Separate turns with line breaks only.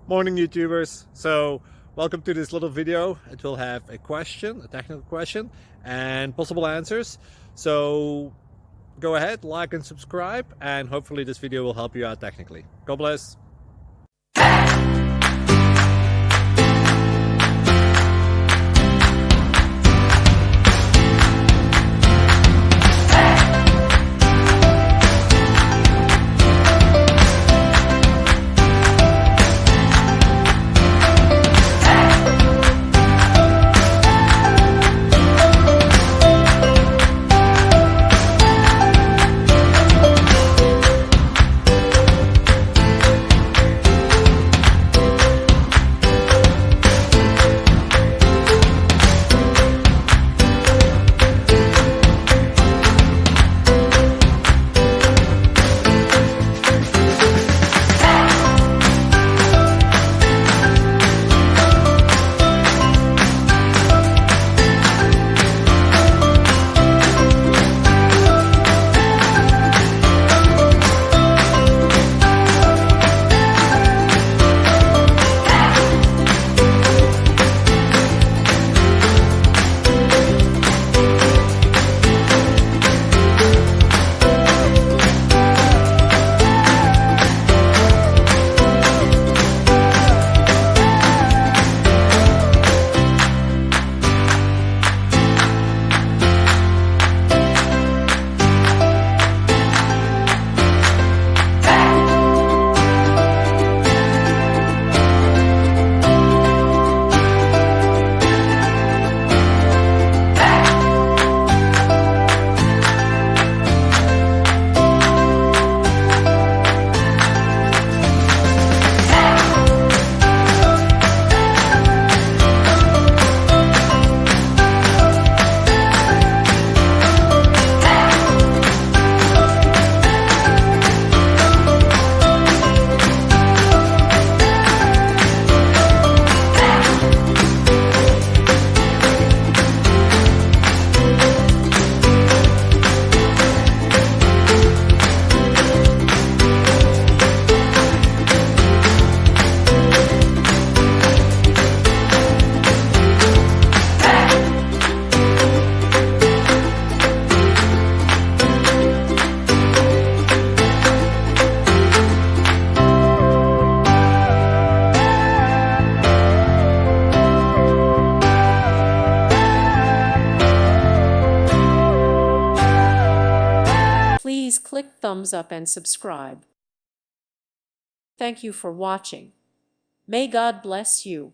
Morning YouTubers. So welcome to this little video. It will have a question, a technical question, and possible answers. So go ahead, like and subscribe, and hopefully this video will help you out technically. God bless.
Please click thumbs up and subscribe. Thank you for watching. May God bless you.